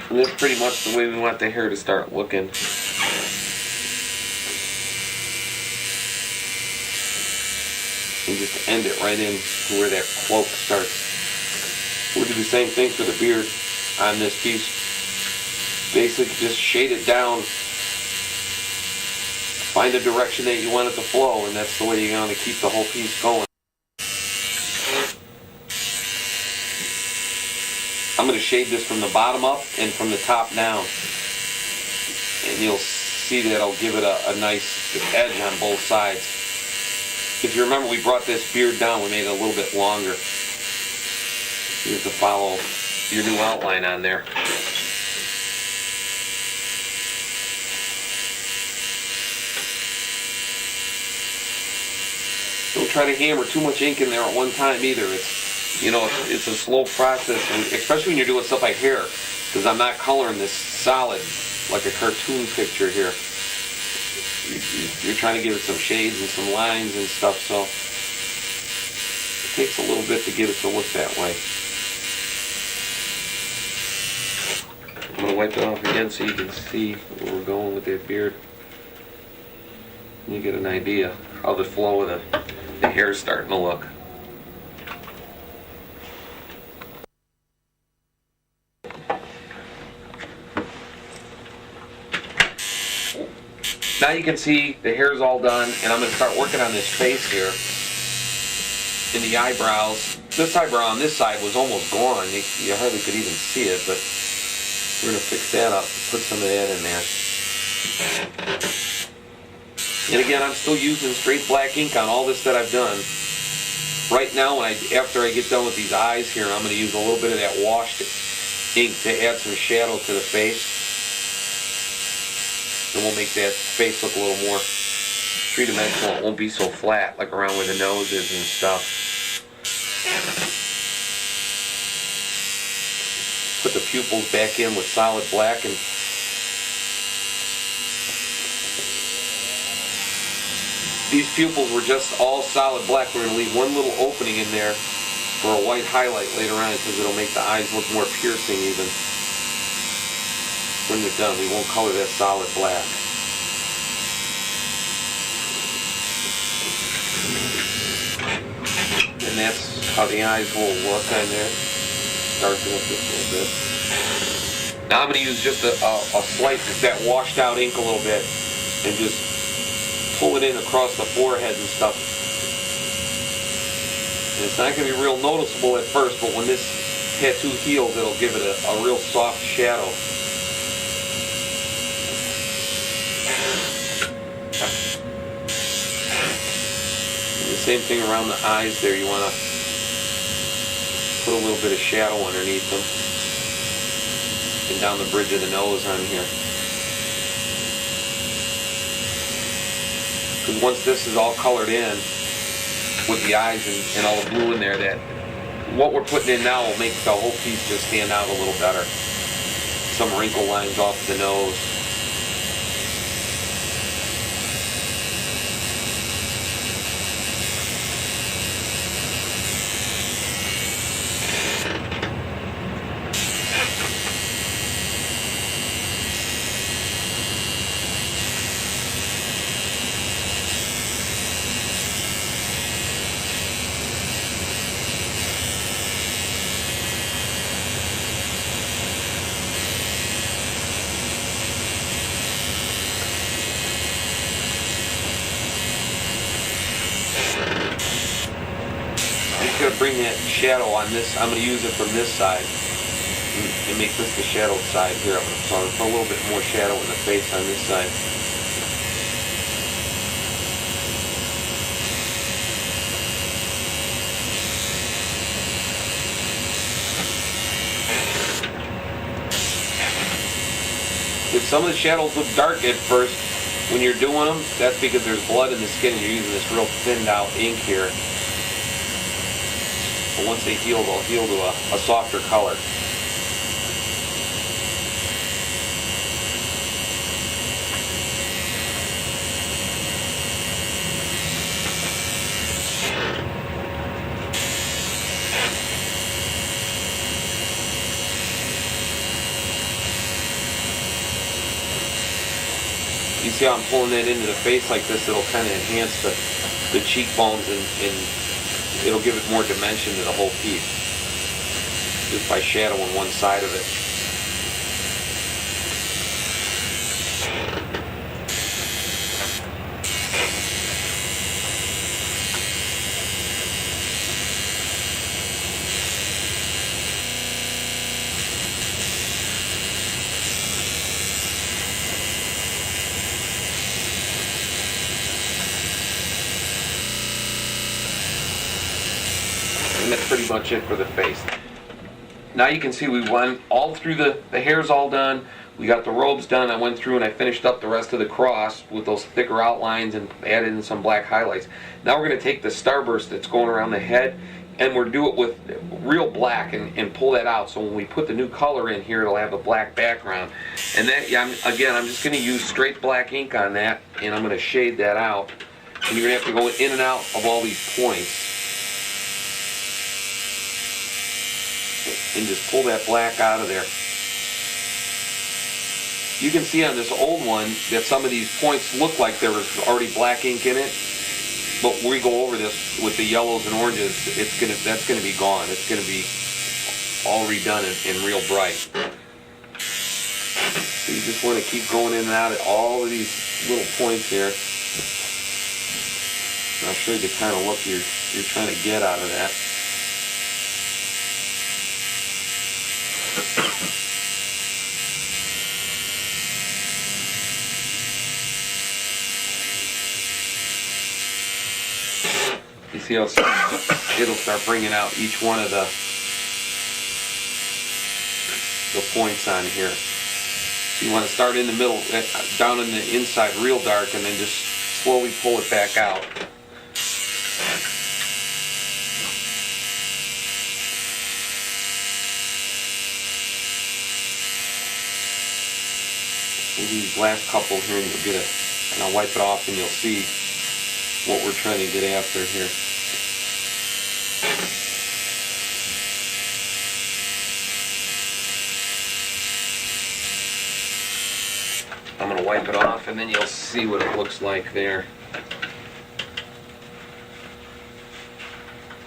And that's pretty much the way we want the hair to start looking. And just end it right in to where that cloak starts. We'll do the same thing for the beard on this piece. Basically just shade it down. Find a direction that you want it to flow, and that's the way you're going to keep the whole piece going. I'm going to shade this from the bottom up and from the top down. And you'll see that I'll give it a nice edge on both sides. If you remember, we brought this beard down, we made it a little bit longer. You have to follow your new outline on there. Don't try to hammer too much ink in there at one time either. It's a slow process, and especially when you're doing stuff like hair, because I'm not coloring this solid like a cartoon picture here. You're trying to give it some shades and some lines and stuff, so it takes a little bit to get it to look that way. I'm going to wipe it off again so you can see where we're going with that beard. And you get an idea how the flow of the hair is starting to look. Now you can see the hair's all done, and I'm going to start working on this face here. In the eyebrows. This eyebrow on this side was almost gone. You hardly could even see it, but we're going to fix that up, put some of that in there. And again, I'm still using straight black ink on all this that I've done. Right now, after I get done with these eyes here, I'm going to use a little bit of that washed ink to add some shadow to the face. And we'll make that face look a little more three-dimensional. It won't be so flat like around where the nose is and stuff. Put the pupils back in with solid black, and these pupils were just all solid black. We're going to leave one little opening in there for a white highlight later on because it'll make the eyes look more piercing even. When they're done, we won't color that solid black. And that's how the eyes will look on there. Darken up this a little bit. Now I'm going to use just a slight, that washed out ink a little bit, and just pull it in across the forehead and stuff. And it's not going to be real noticeable at first, but when this tattoo heals, it'll give it a real soft shadow. Same thing around the eyes there. You want to put a little bit of shadow underneath them. And down the bridge of the nose on here. Because once this is all colored in with the eyes and all the blue in there, that what we're putting in now will make the whole piece just stand out a little better. Some wrinkle lines off the nose. Going to bring that shadow on this. I'm going to use it from this side and make this the shadowed side here. So I'm going to put a little bit more shadow in the face on this side. If some of the shadows look dark at first when you're doing them, that's because there's blood in the skin and you're using this real thinned out ink here. But once they heal, they'll heal to a softer color. You see how I'm pulling that into the face like this? It'll kind of enhance the cheekbones and it'll give it more dimension to the whole piece just by shadowing one side of it. And that's pretty much it for the face. Now you can see we went all through the hair's all done. We got the robes done. I went through and I finished up the rest of the cross with those thicker outlines and added in some black highlights. Now we're going to take the starburst that's going around the head and we'll do it with real black and pull that out. So when we put the new color in here, it'll have a black background. And that, yeah, I'm just going to use straight black ink on that and I'm going to shade that out. And you're going to have to go in and out of all these points. And just pull that black out of there. You can see on this old one that some of these points look like there was already black ink in it, but when we go over this with the yellows and oranges, that's gonna be gone. It's gonna be all redone and real bright. So you just want to keep going in and out of all of these little points here. And I'll show you the kind of look you're trying to get out of that. You see how it'll start bringing out each one of the points on here. So you want to start in the middle, down in the inside real dark, and then just slowly pull it back out. These last couple here, and you'll get and I'll wipe it off and you'll see what we're trying to get after here. I'm going to wipe it off and then you'll see what it looks like there.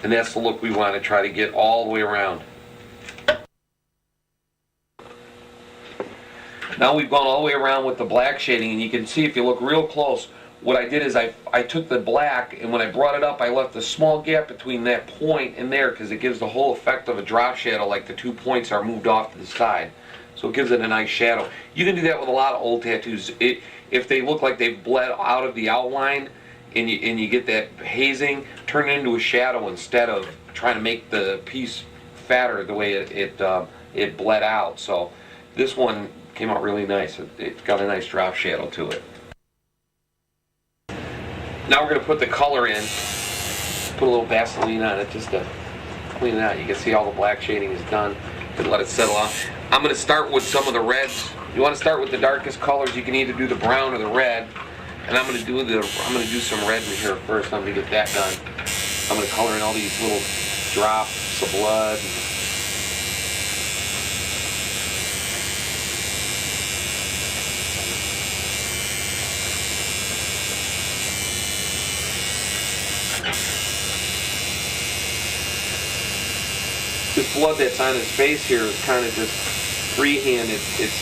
And that's the look we want to try to get all the way around. Now we've gone all the way around with the black shading, and you can see if you look real close, what I did is I took the black, and when I brought it up, I left a small gap between that point and there because it gives the whole effect of a drop shadow, like the 2 points are moved off to the side. So it gives it a nice shadow. You can do that with a lot of old tattoos. If they look like they've bled out of the outline and you get that hazing, turn it into a shadow instead of trying to make the piece fatter the way it bled out. So this one came out really nice. It's got a nice drop shadow to it. Now we're going to put the color in. Put a little Vaseline on it just to clean it out. You can see all the black shading is done. And let it settle out. I'm going to start with some of the reds. You want to start with the darkest colors. You can either do the brown or the red. And I'm going to do some red in here first. I'm going to get that done. I'm going to color in all these little drops of blood. This blood that's on his face here is kind of just freehand. It's